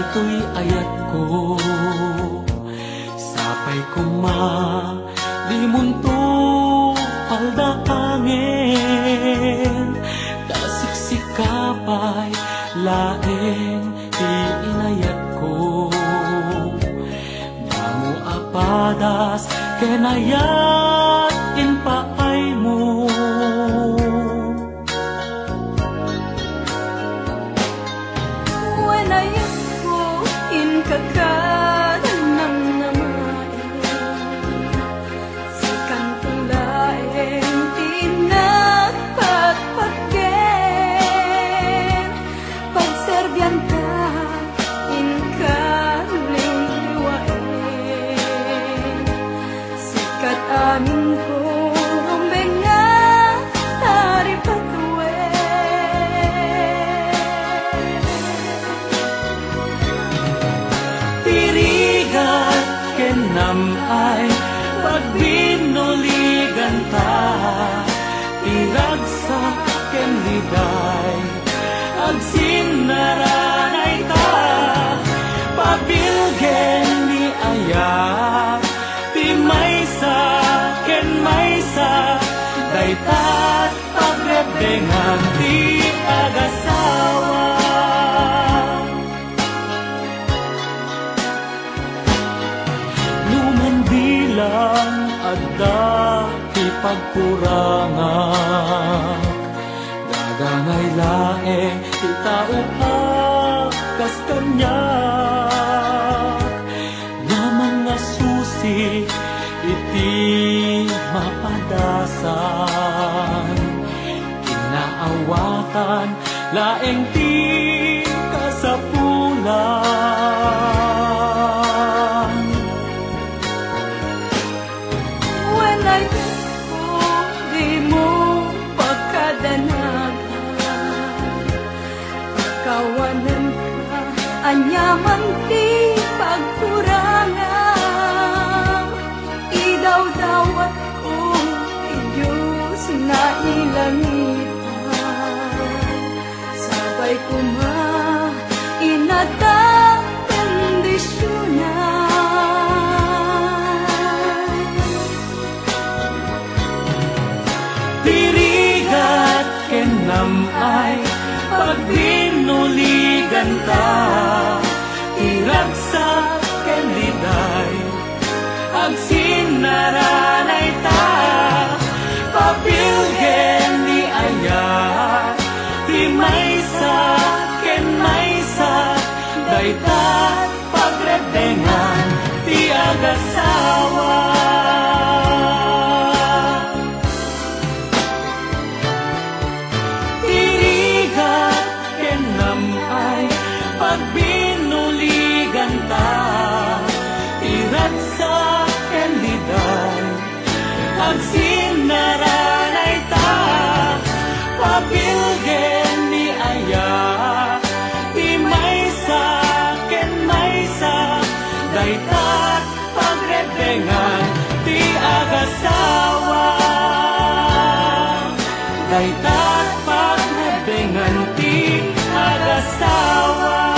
kanto'y ayat ko. Sapay kuma di munto paldahangin, kasiksikapay laeng di inayat ko. Namu apadas kenayat inpaay mo. Wanayat ko in kakadan ng namain, si kantong laeng tinagpatpatgen. Pagserbian ka in kaling liwain, sikat amin ko rumbeng nga tari patuwe. Tirigat kenam ay pagbinuligan ta, tiragsak ken liday agsinaranay ta. Pabilgen ni ayat ti maysa ken maysa, daytat pagrebengan ti agasawa. Bilang adda ti pagkurangan, dagangay laeng ti tao kas kanya. Nga mga susi iti mapadasan, kinaawatan laeng ti kasapulan. Wanayat ko di mo pagkadanagan, pagkawanan ka anyaman ti pagkurangan. Idaw-dawat ko ti Diyos na ilangitan, sabay kuma inatang kondisyonan. Tirigat kenam ay pagbinuligan ta, iragsak ken liday agsinaranay ta. Papilgen ni ayat ti maysa ken maysa, daytat pagrebengan ti agasawa. Pagbinuligan ta, iragsak ken liday agsinaranay ta. Papilgen ni ayat ti maysa ken maysa, daytat pagrebengan ti agasawa. Daytat pagrebengan ti agasawa.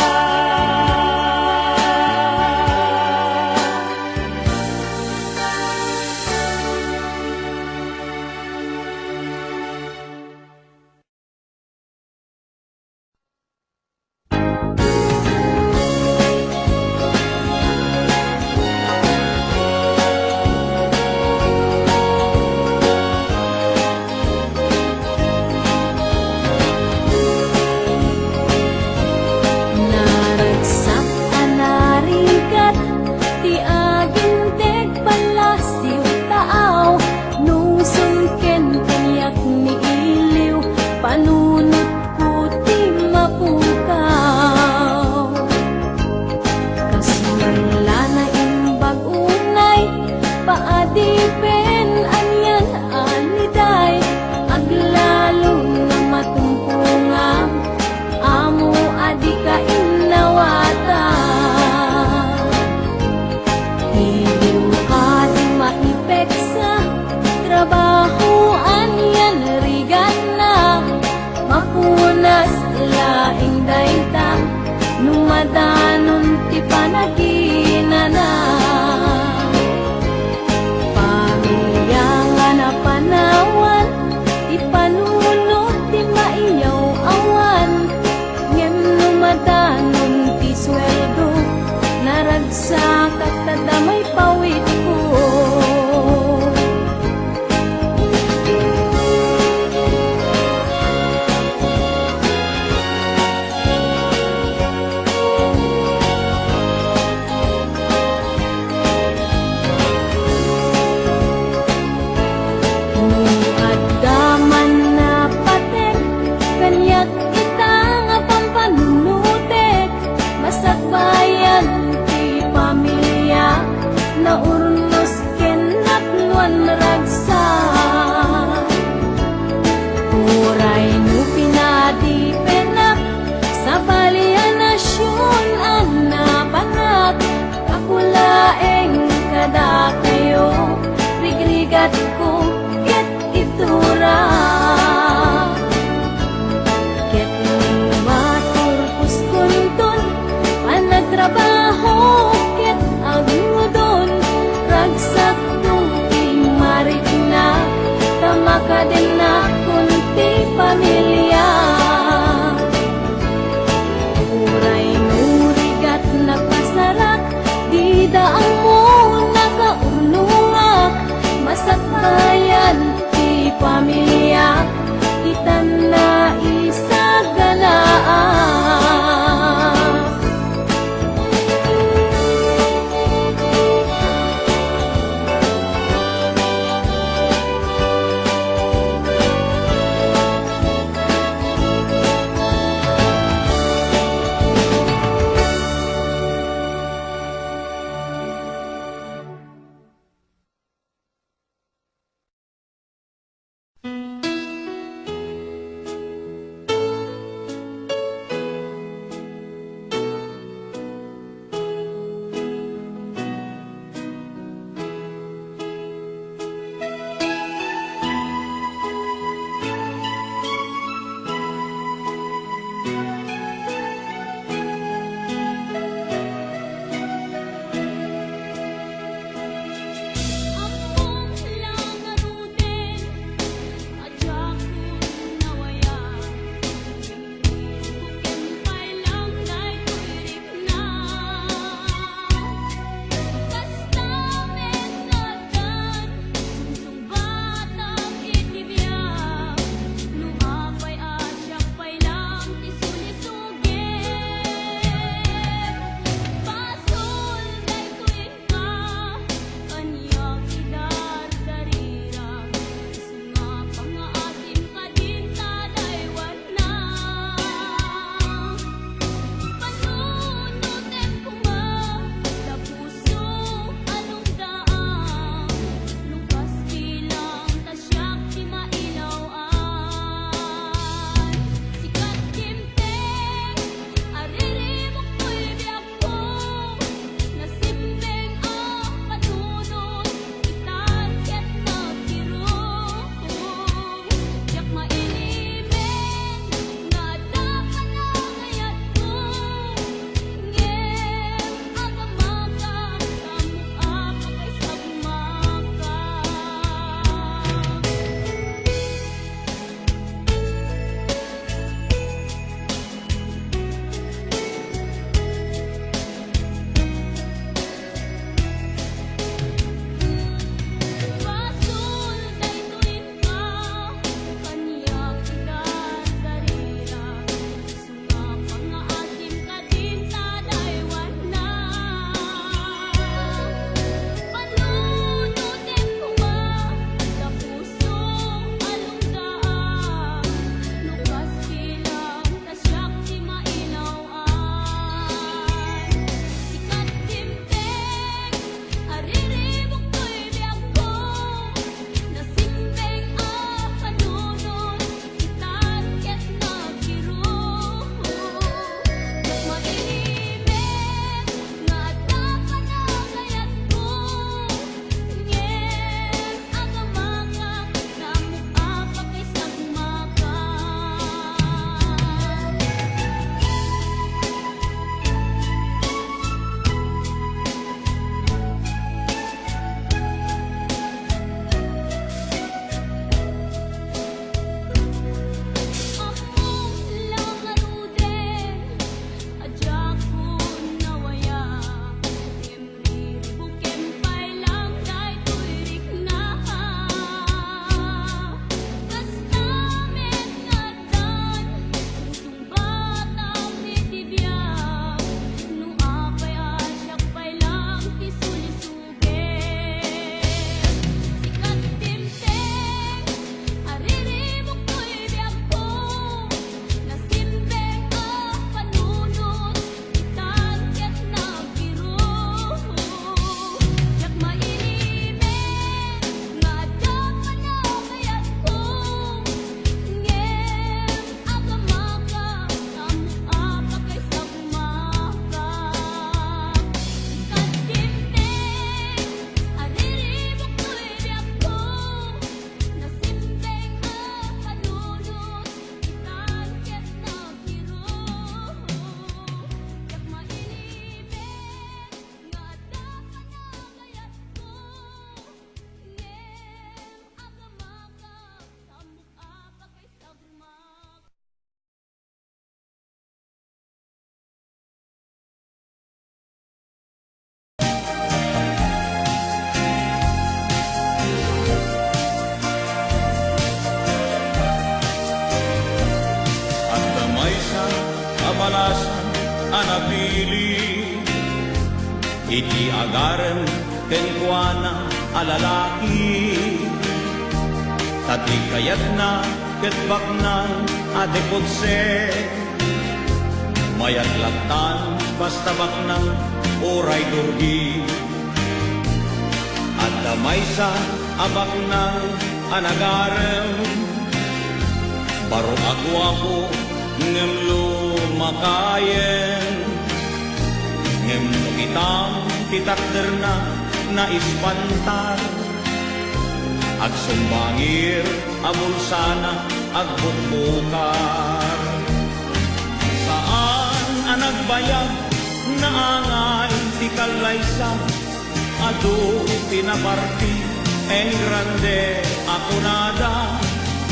makadena kunti pamilya. Uray murigat nagpasarak, di daang mo nakaulungak, masakbayan ti pamilya, itan na isagalaan. bagasan anapili iti agaren kenkwana alalaki tati kayat na ketbaknan adepotse mayatlatan basta baknang oray durgi at damay sa abaknang anagarem baro ako ngem lumakayen ngem kitang titakder na ispantar agsumbangir amulsana agbukbukar saan anagbayag na angay ti kalaysa adu pinaparti en grande ako nada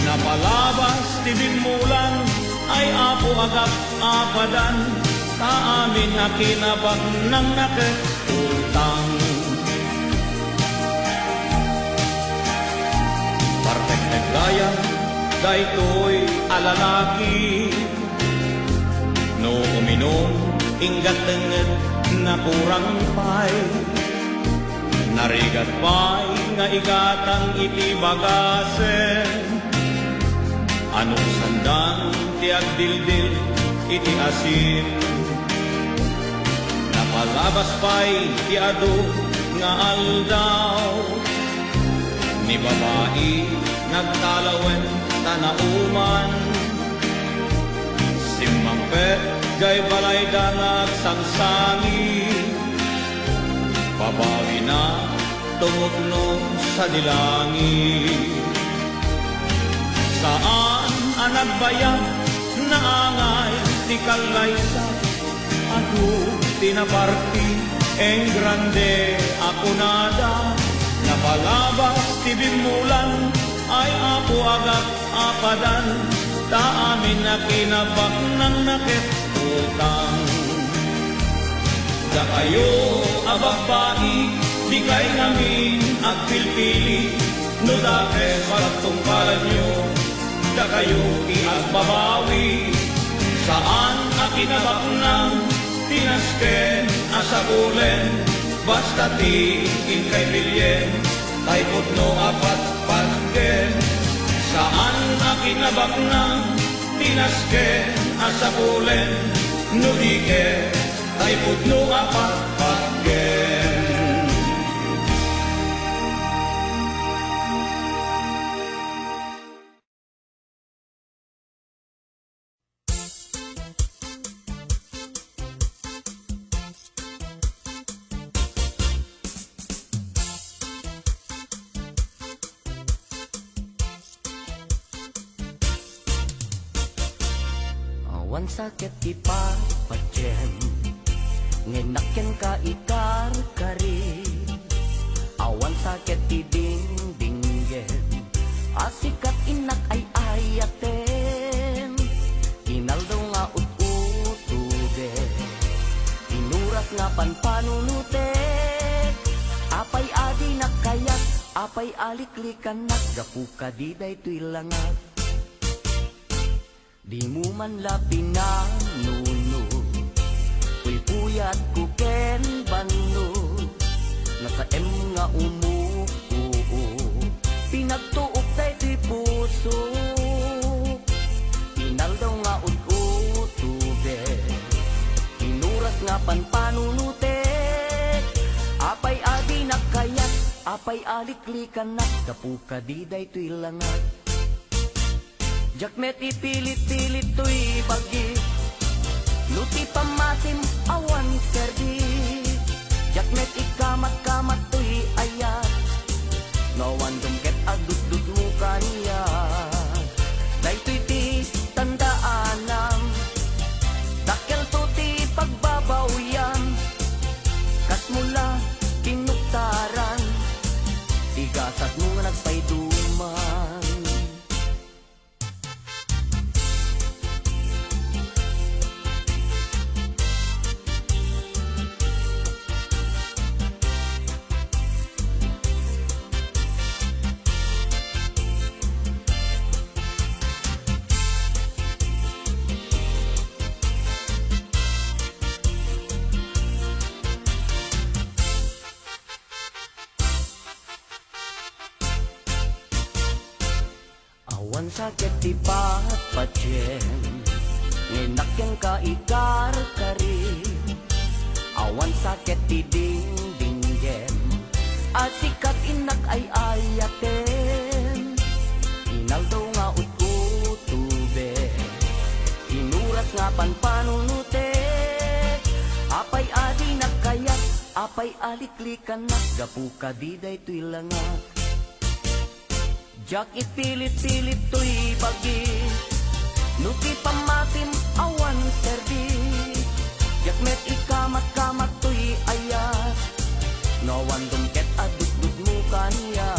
napalabas ti bimulan ay apo agap apadan ta amin akinabang nang naketutang partek nagdaya daytoy alalaki no uminom inggat tenget na kurang pay narigat pay nga igatang iti bagasen anong sandang ti agdildil iti asin napalabas pay ti adu nga aldaw ni babae nagtalawen tanauman simmangpet gay balay danag sangsangi babawi na tumugno sa dilangi saan anagbayag na angay ti kalaysa ako tinaparti en grande ako nada napalabas ti bimulan ay apo agap apadan ta amin na kinabak ng naketutang da kayo abagbai di kay namin agpilpili no dake palatungkalan nyo da kayo iagbabawi saan akinabak ng tinasken asabulen basta ti inkay bilyen tay putno apat patken saan akinabak ng tinasken asabulen no dike tay putno apat patken awan sakit ipapatyen ngenakyan ka ikar kari awan sakit idingdinggen asikat inak ay ayaten inaldo nga ututuge inuras nga panpanunute apay adi nakayat apay aliklikan naggapuka di daytoy langat di mo man lapina nuno puyat ko ken bando nasa em nga umuo pinagtuok tay ti puso inaldaw nga ututube inuras nga panpanunute apay adi nakayat apay aliklikan nagkapuka di daytoy langat jakmet ipilit-pilit to'y bagi luti pamatim awan serdi jakmet ikamat-kamat to'y ayat nawan dumket adudud mo kaniya daytoy ti tandaanam dakkel to ti pagbabawyan kas mula kinuktaran tigasat mo nga nagpayduman awan sakit di patpatyen nginakyan ka ikar kari awan sakit di dingdinggen asikat inak ay ayaten inaldaw nga ututube inuras nga panpanunute apay adi nakayat apay aliklikan naggapu ka di daytoy langak jak ipilit-pilit to'y bagi nuti pamatim awan serdi jak met ikamat-kamat to'y ayat nawan dumket adudud mo kanya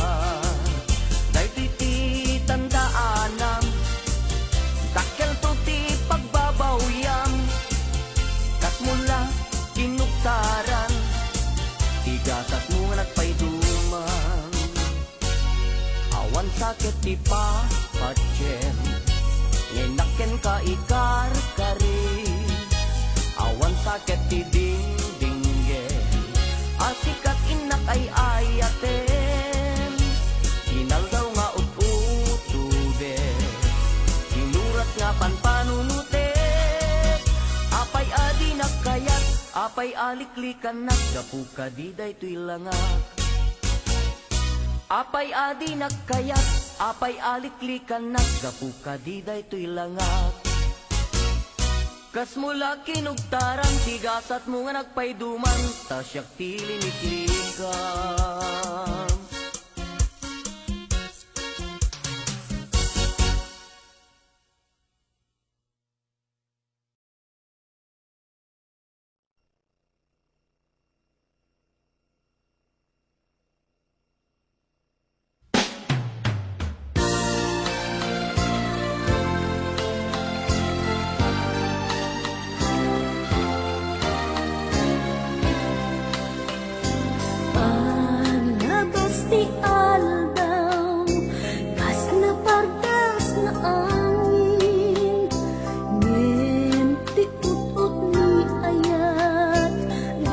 daytoy ti tandaanam dakkel to ti pagbabawyam kat mula kinugtaran tigasat mo nagpayduman awan sakit di patpatyen nginakken ka ikar kari awan sakit di dingdinggen asikat inak ay ayaten inaldaw nga ututube inuras nga panpanunute apay adi nakayat apay aliklikan naggapu ka di daytoy langak apay adi nagkayat, apay aliklikan naggapu ka di daytoy langak kas mula kinugtaran tigasat mo nga nagpayduman tasyak ti liniklikan Di aldaw, kas na pardas na angin, ngenti ut-ut ni ayat,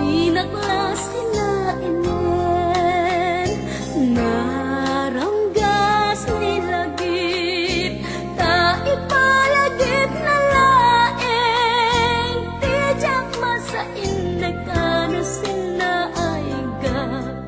di naglasin na inen, naranggas ni lagip, ta ipalagip na laeng, tijak masain na kanusin na ay gap.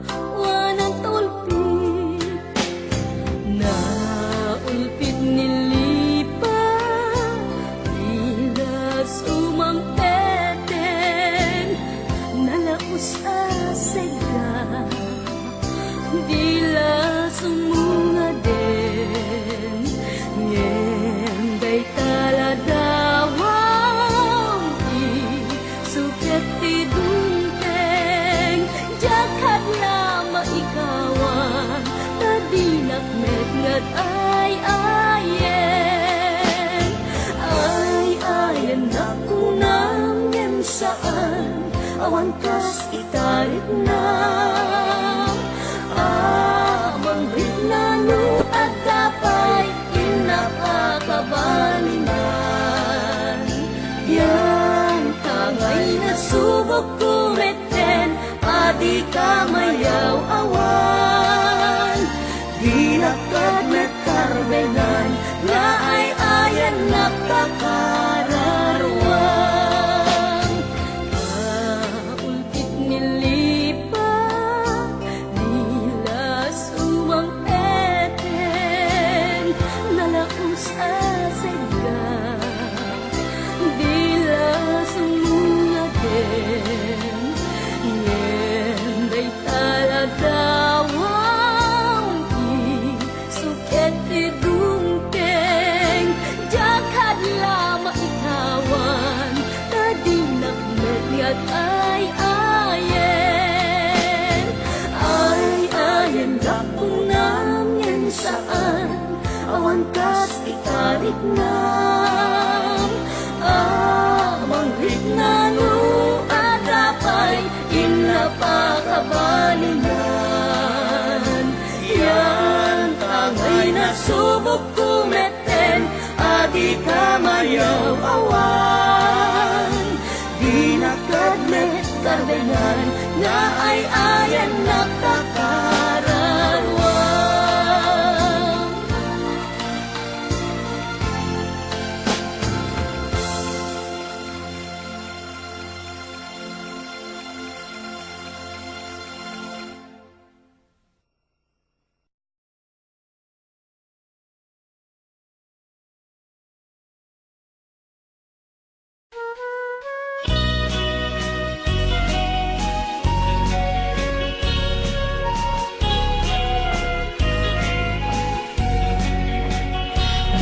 Dila sumunga din yenday taladawang suket ti dunteng jakat na maikawan tadinak metngat ay ayen nakunam yan saan awan kas itarik na manghitnano at kapay inapakabalinan yan tangay na subok kumeten adi ka mayaw awan di nakadmet karbenan na ay ayan nakakararwan ultit nilipa ayen nakunam yan saan awan kas itarik nam manghitnano at apay inapakabalinan yan tangay na subok kumeten adi ka mayaw awan di nakadmet karbenan na ay ayan nakakararwan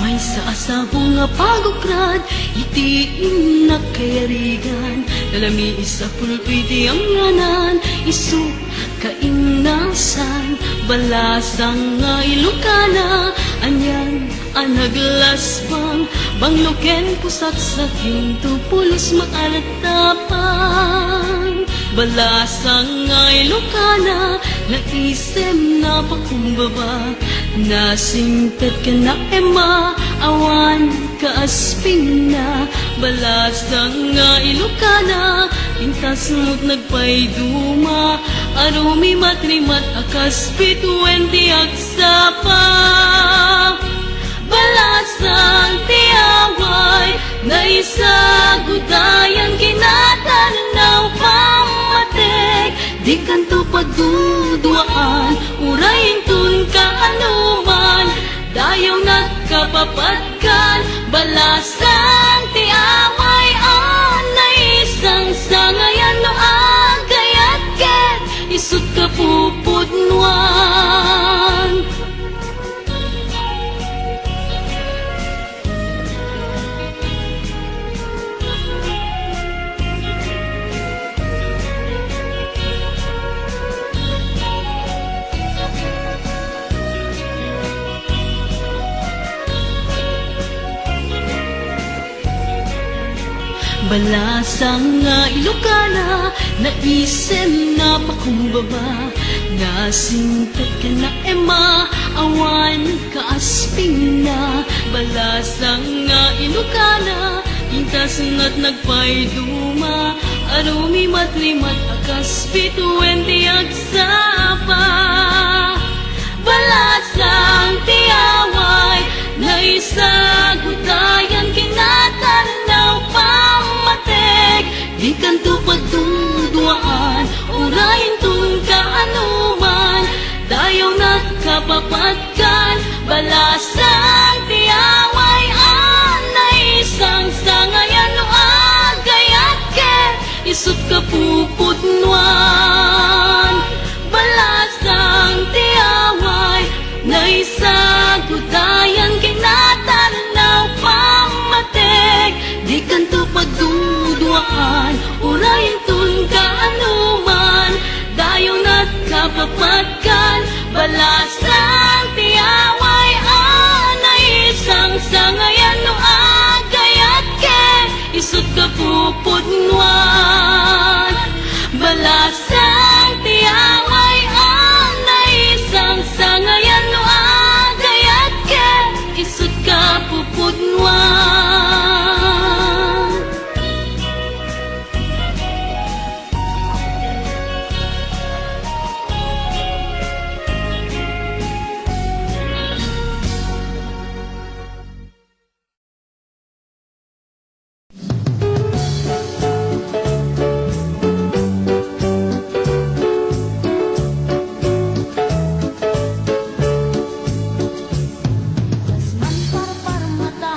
May sa asahong nga pagokrad, itiin na kayarigan, nalami isa pulpi di ang nganan, isu kainasan, balasang nga ilukana, anyan anaglasbang, bangloken pusat sa hinto, pulos maalatapang. Balasang nga ilukana, naisem na pakumbaba, nasingpet ka na ema, awan kaasping na. Balasang nga ilukana, pintas mo't nagpayduma, arumi matrimat akas pituwenti agsapa. Balasang tiyaway, na isagudayan kinatanaw pamatek, di kanto pagduduaan, urayin tun ka anuman, dayaw nagkapapatkan. Balasang tiyaway, na isang sangayan no agayat ket, isut ka pupudnuan. Balasang nga ilukana, naisem na pakumbaba, nasingpet ka na ema, awan kaasping na. Balasang nga ilukana, pintas nga't nagpayduma, arumi matlimat akas pituwenti agsapa. Balasang tiyaway, na isagutayan kinatanaw pamatek, di kanto pagduduaan, urayin tun ka anuman, dayaw nakapapatkan. Balasang tiyaway, na isang sangayan no agayat ket, isut ka pupudnuan. Balasang tiyaway, na isagudayan kinatanaw pamatek, di kanto pagduduaan, urayin tun ka anuman, dayaw nagkapapatkan. Balasang tiyaway, na isang sangayan no agayat ket, isut ka pupudnuan. Balasang tiyaway, na isang sangayan no agayat ket, isut ka pupudnuan. Asman para mata,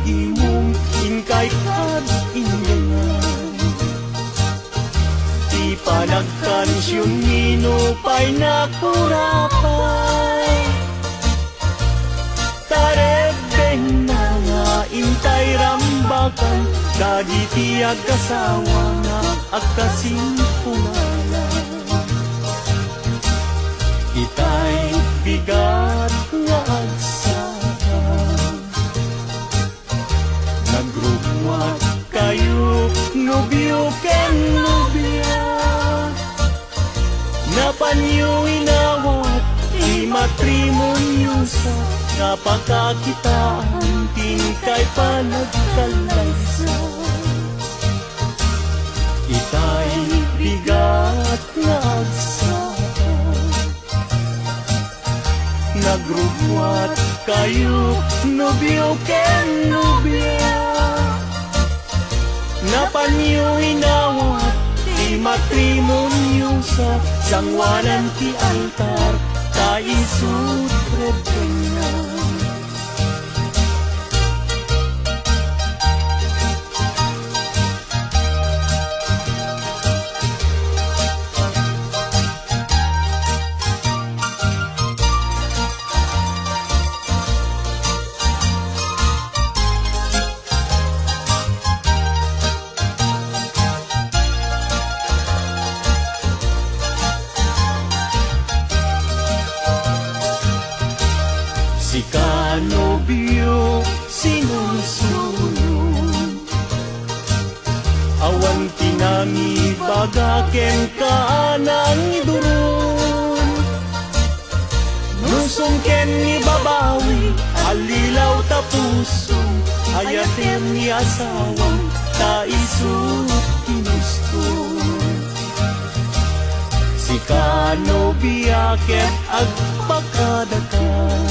imong inkay kad ingangan. Di pa nagkansyon minupay na kurapay, tarebeng na nga intay rambakan, dagiti agkasawa nga agkasimpungalan. Itay bigat nga agsarang, nagrugwat kayo nobyo ken nobya, napanyo inawat di matrimonyo sa napakakitaan tingkay panagkalaysa. Itay bigat nga agsarang, nagrugwat kayo nobyo ken nobya, napanyo inawat di matrimonyo sa sangwanan ti altar kaisut redena. Si kanobyo sinusunod, awan tinangi bagaken kaanang idurun, nusong ken ni babawi alilaw tapusong, ayaten ni asawang taisut kinustun. Si kanobya ket agpakadakan,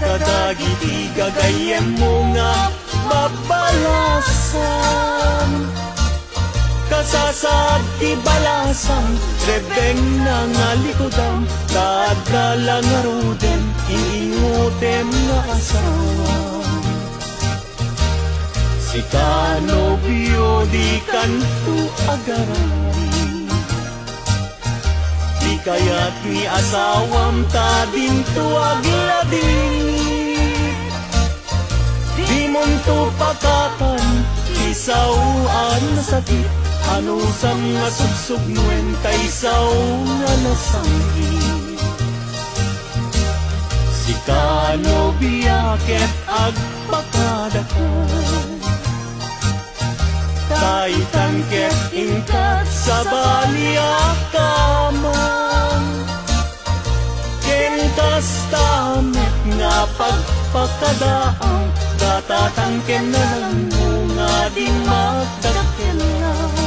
kadagiti gagayem mo nga babalasan, kasasad ti balasan rebeng na nga likodam, kadala nga roden iingutem nga asawa. Si kanobyo di kanto agaran, di kaya't ni asawam ta dinto aglading, di monto pakatan isawaan na sakit, anusam nga sugsug nuwenta isaw nga nasanggi. Si kanobya ket agpakadakan, kaitan ket ingkat sa baliakaman, ken kastamet nga pagpakadaang, datatangken na lang mo nga di magdakelang.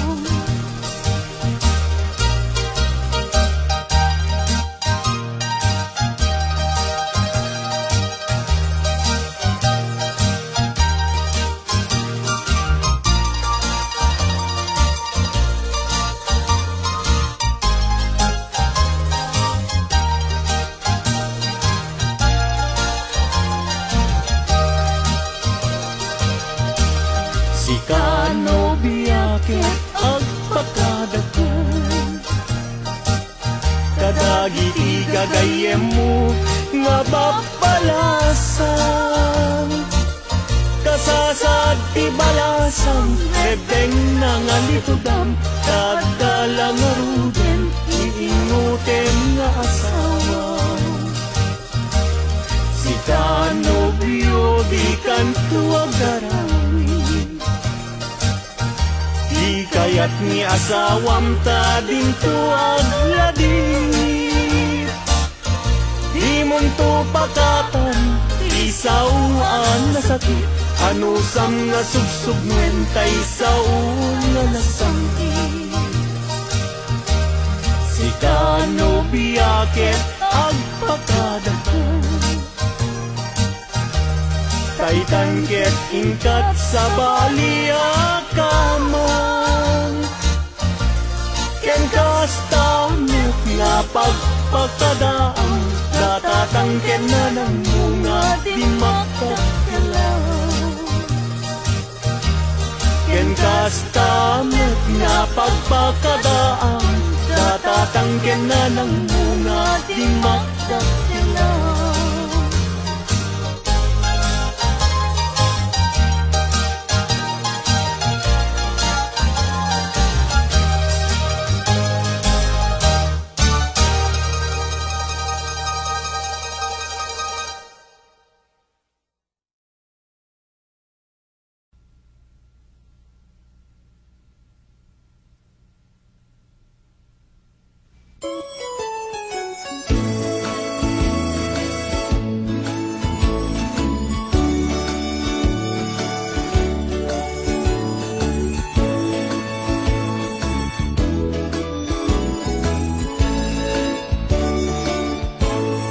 Si kanobya ket agpakadakan, kadagiti gagayem mo nga babalasan, kasasad ti balasan rebeng na nga litudam, kadala nga ruden iingutem nga asawa. Si kanobyo di kanto agarawin, di kaya't ni asawam ta dinto aglading, di monto pakatan isawaan na sakit, anusam nga sugsug nuwenta isaw nga nasanggi. Si kanobya ket agpakadakan, kaitan ket ingkat sa baliakaman, ken kastamet nga pagpakadaang, datatangken na ng mga di makakilala. kastamet nga pagpakadaan, tatatangken na ng mga di magdakila.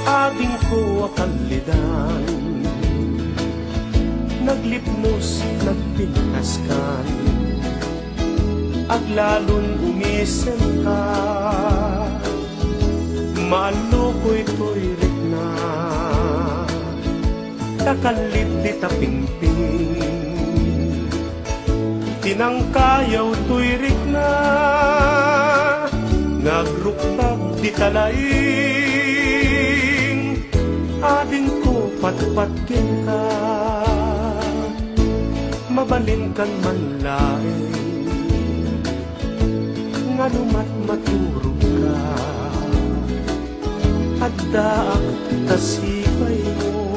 Ading ko akalidan, naglipnos, nagpinaskan, aglalon umisen ka, malukoy to'y rikna, takalip di tapingping, tinangkayaw to'y rikna, nagruktab di talaing, ading ko patpatkin ka, mabalin kan manlaing, nganumat maturog ka, at daak tasibay mo,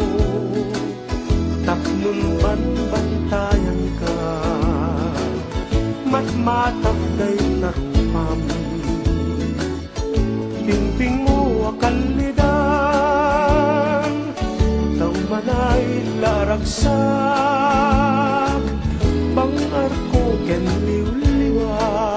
tapnun bantayan ka, matmatagday tarupam, pingping mo akalidan, tau manay laragsak, bangar ko ken liwliwak.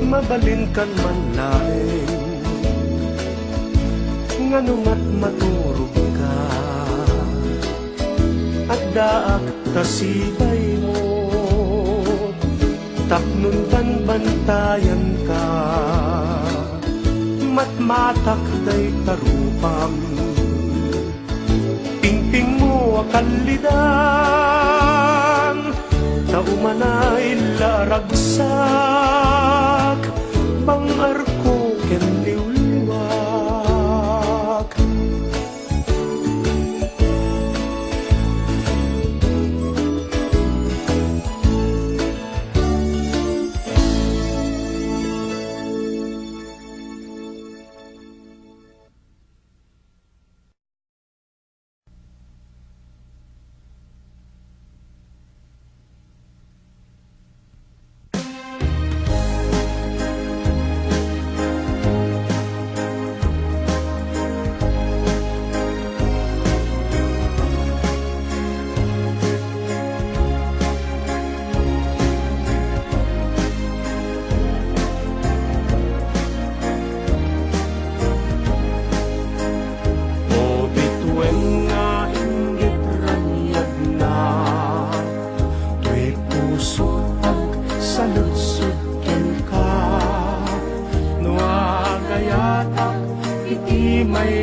Mabalin kan man laing, nganumat maturog ka, at daak tasibay mo, tapnun bantayan ka, matmatak day tarupam, pingping mo akalidan, taumanay laragsak, bangar ko ken liwliwak.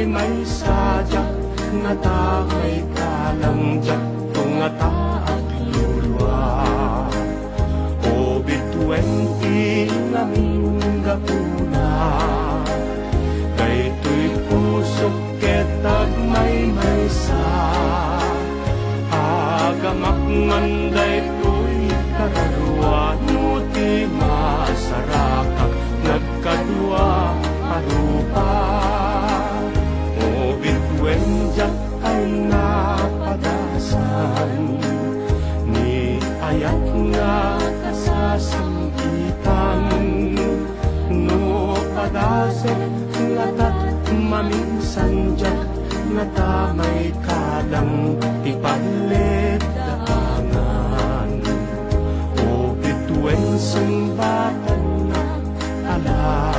May sadyak nga takay kalangjak tunga taag lulwa. O bitwenti namin gapuna, kay tuy pusok ketag may sa. Agamak manday tuy kararwa, nuti masarakak nagkadua parupa. Wenjak ay napadasan, ni ayat nga kasasampitan, no padasek latat maminsan jak nga tamay kalang ipalit daangan o bituin sumbatan na ala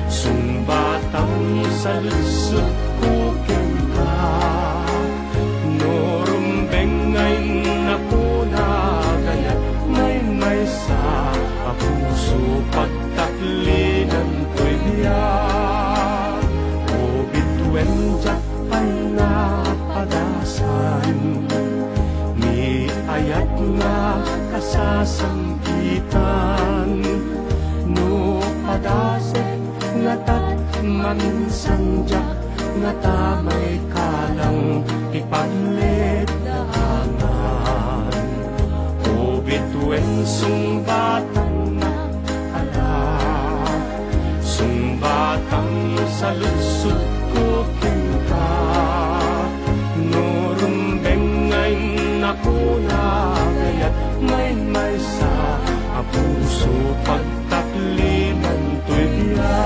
sumbatang sa lusot kukin ka norumbeng ngay napuna gaya may sa puso pagtaklinan ko'y biyak o bituin jakpan na padasan ni ayat nga kasasampitan no padasek nga tatman sanjak nga tamay kalang ipaglit daanan o bituin sumbatan na ala sumbatang sa lusot ko kinka norumbeng ngay nakuna gayat may sa puso pagtakliman to'y biyak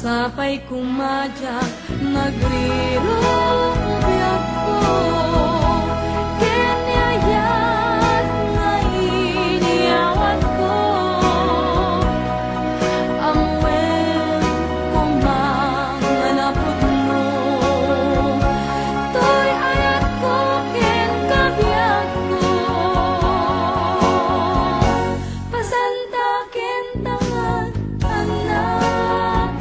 Sabay kumadyak, nagrirong biyak ko. Kenyayat na iniyawan ko. Ang wen kumanganapot mo. To'y ayat ko, ken kabiyak ko. Pasanta ken tangan, anak.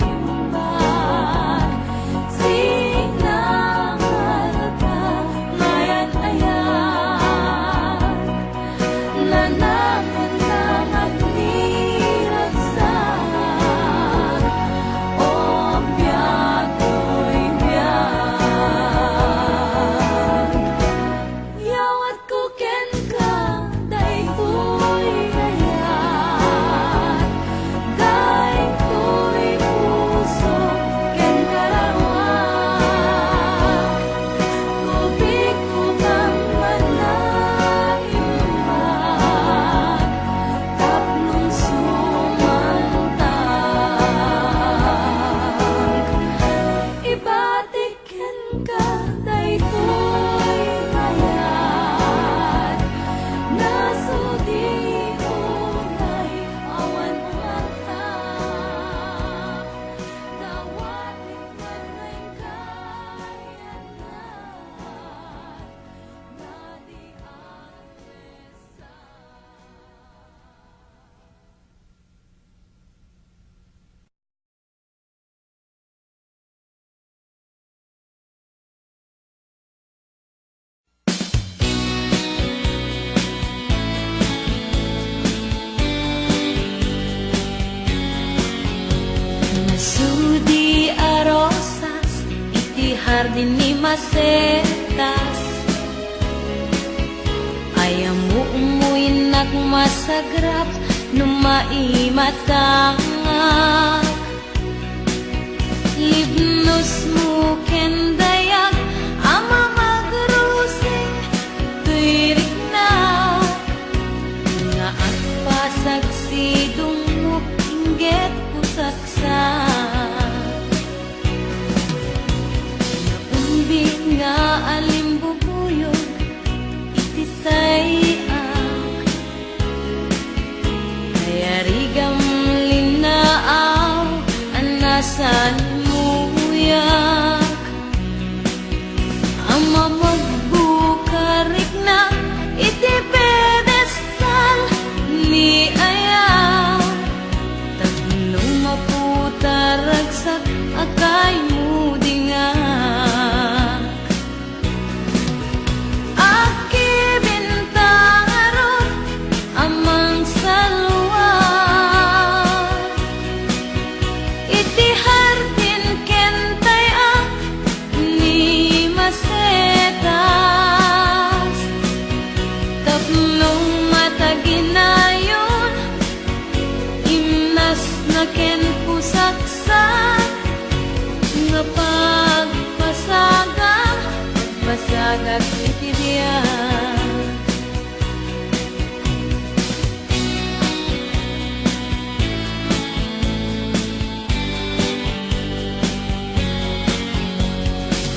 Sudi a rosas, iti hardin ni masetas. Ayam mo umuin nagmasagrap, numaimatangak. Libnos mo kendayag, ama magrusing, tuirik na. Nga at pasagsid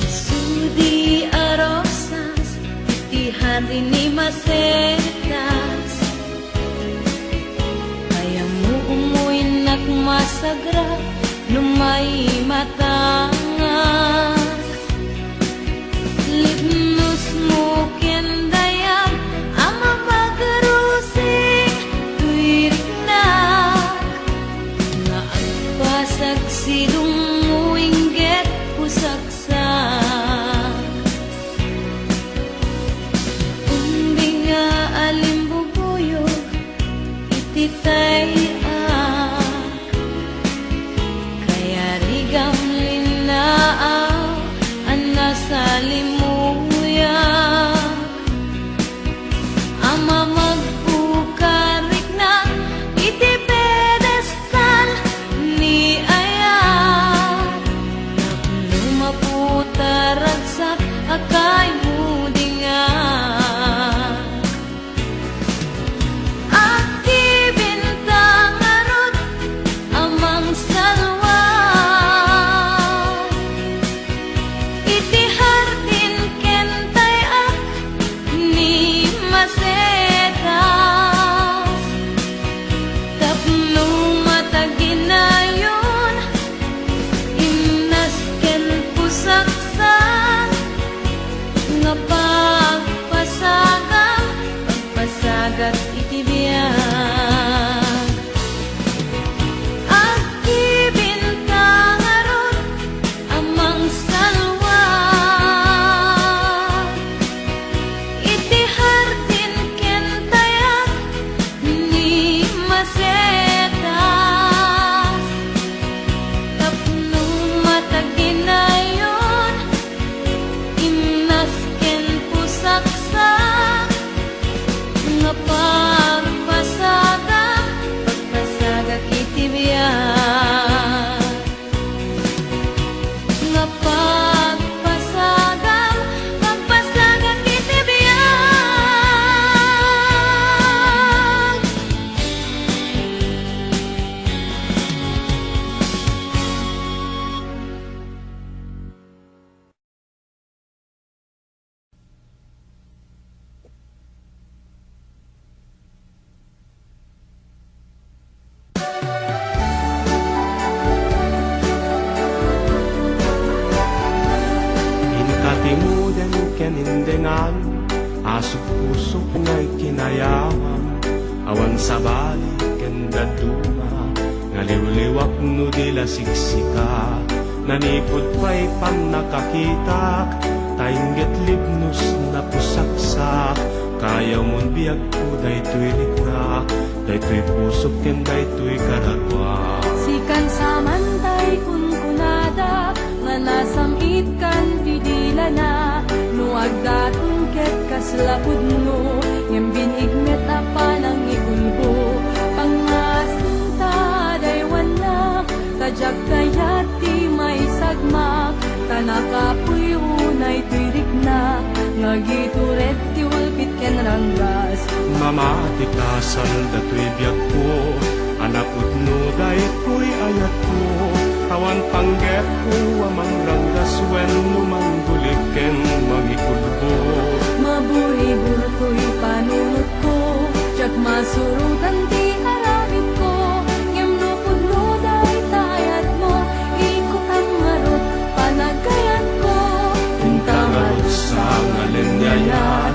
Sudi arosas, itihan din ni masetas. Kaya mo umuin at masagra, lumay matangak. Libnos mo kendayam, ama magarusing tuirik na. Nga agpasag silong mo inggit pusaksak. Umbing nga alimbubuyog, ititay kaya rigam linaaw ang nasa limuyak. Ama magpukarik na iti pedestal ni ayak. Lumaputaragsak akay mudingan. Aki bintang arot amang salwa, iti hardin kentay ak ni masetas. Tapno mataginayon, inasken pusaksak. Nga pagpasagat iti biyag. Aki bintang aron amang salwa, iti hardin kentayak ni masetas. Tapno mataginayon, inasken pusaksak. Nga pagpasagat iti biyag. Nga pagpasagat iti biyag. Inkatimudan kenindengan, asuk-usuk ngay kinayaman. Awan sa balik kenda duma, ngaliw-liwak no dila siksika. Nanipod pa'y pan nakakitak, tainggit libnos na pusaksak. Kaya mon biyag ko daytoy likna, daytoy pusok ken daytoy karagwa. Sikan samantay kunkunada, nga nasangit kan pidila na. Nuag datungket kaslaud no, ngem binigmet apa nang ikulbo. Pangasinta daywan na, tajak kayati may sagmak. Tanakapuy unay tirik na, ngagituret ti ulpit ken ranggas. Mamati kasal datoy biyag ko, anakot no daytoy ayat ko. Awan panggep ko amang ranggas wen no manggulik ken mangikulbo. Maburi-buri ko'y panunod ko, tiyak masurutan ti aramid ko. Ngem no pudno day tayat mo, ikot ang marot panagayat ko. Intangarot sa ngalinyayat,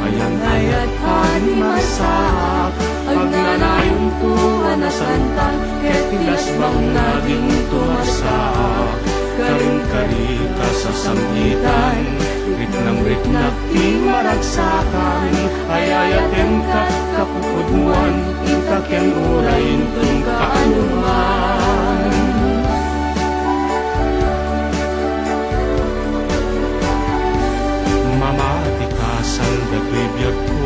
ayang-ayat animasak. Agnanayon to anasantang, ket tilas bang naging tumasak. Karing-kari ka sa samgitan, ritnang-ritnak ti maragsakan. Ayayatem ka kapupudmuan, ikaken urayin tung kaanuman. Mamati kasal datoy biyag ko,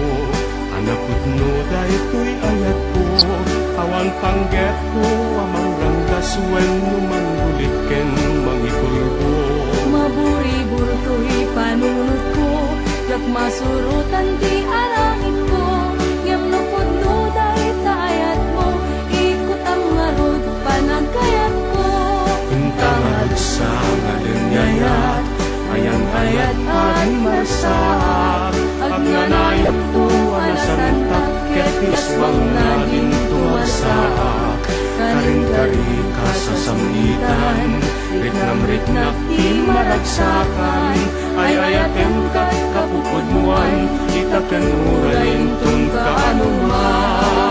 anakot no daytoy ayat ko. Awan panggep ko amang ranggas wen no manggulik ken mangikulbo. Maburi-buri ko'y panunod ko, tiyak masurutan ti aramid ko, ngem no pudno daytayat mo, ikot ang ngarod panagkayat ko. Intangad sa ngalinyayat, ayang-ayat aring marsaak, agnanayat tuwa na santak, ket iswang na din tuwasaak. Karing-kari ka sa samgitan, ritnam-ritnak ti maragsakan, ay-ayatem kat kapupudmuan, itaken urayin tun kaanuman.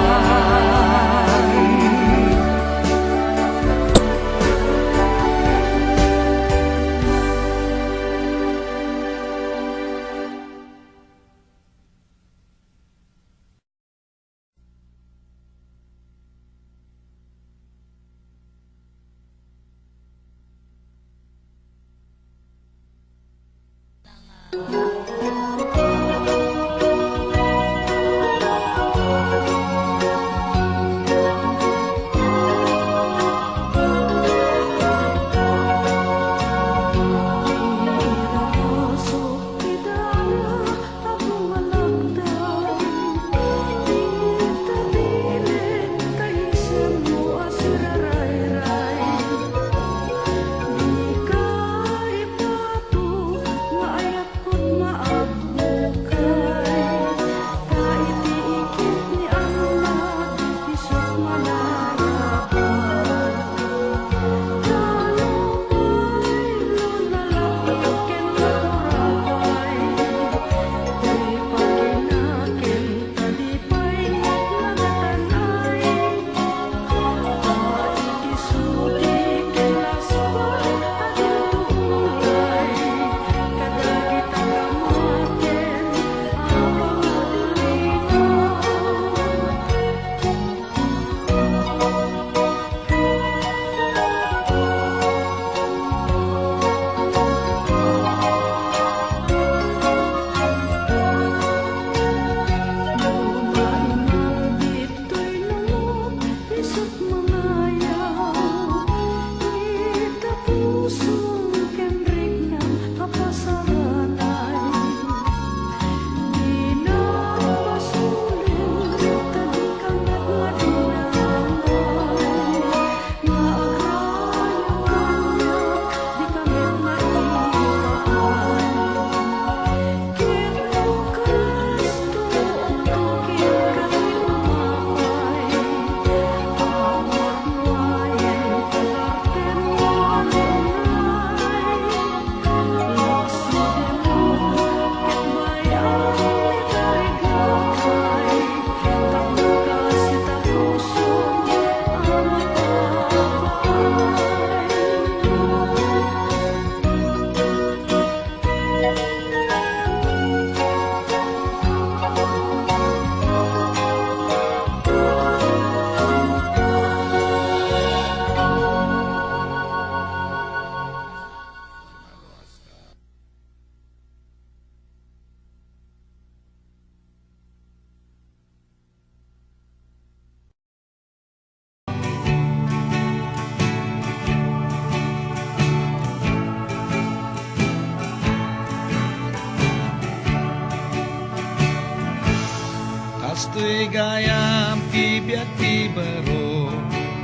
Kastoy gayam ti biag ti baro,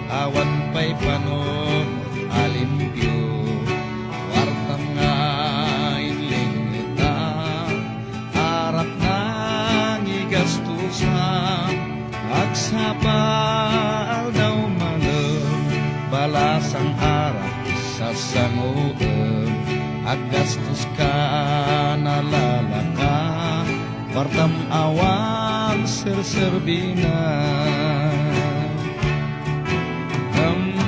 awan pa'y panon alimpyo. Wartam nga inling nita, arap nang igastusan, agsapal daw malam, balasang harap sa sanguan, aggastus ka nalalaka, wartam awan serserbina.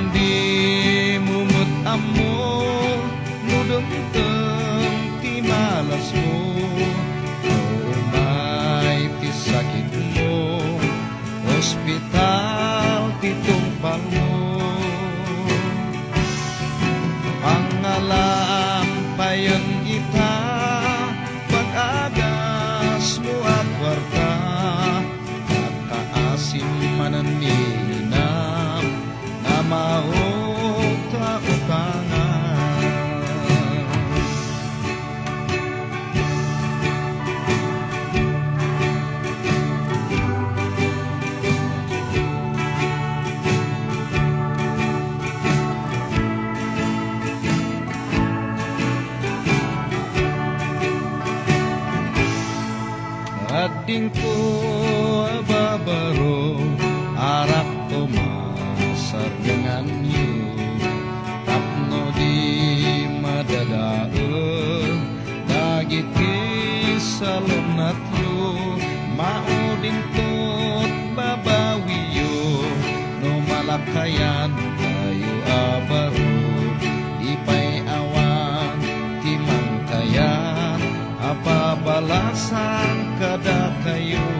Di mumut amo mudem ti malas mo, umay ti sakit mo, ospital ti tungpal mo. Pangalam payon ita, pag-agas mo at warta, kakaasim mananinam, na mauta-utangan. ading ko babaro arak to masar dengan yu tapno di madadaeun dagiti salunat yu mauding tot babawiyo no malakayan tayo abaro ipay awan timang kayan apa balasan kada kayo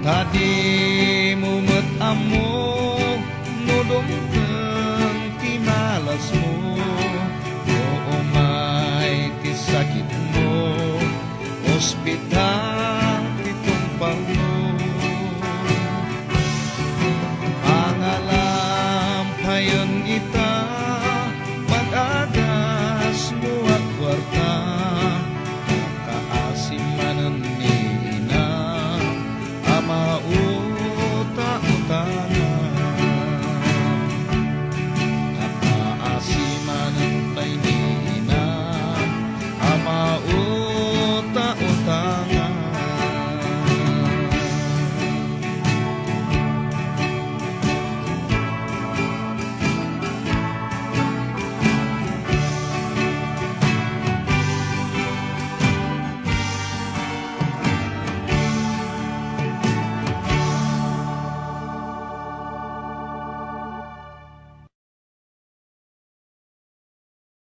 tadi mumet amo nudong keng ti malas mo o umay ti sakit mo ospital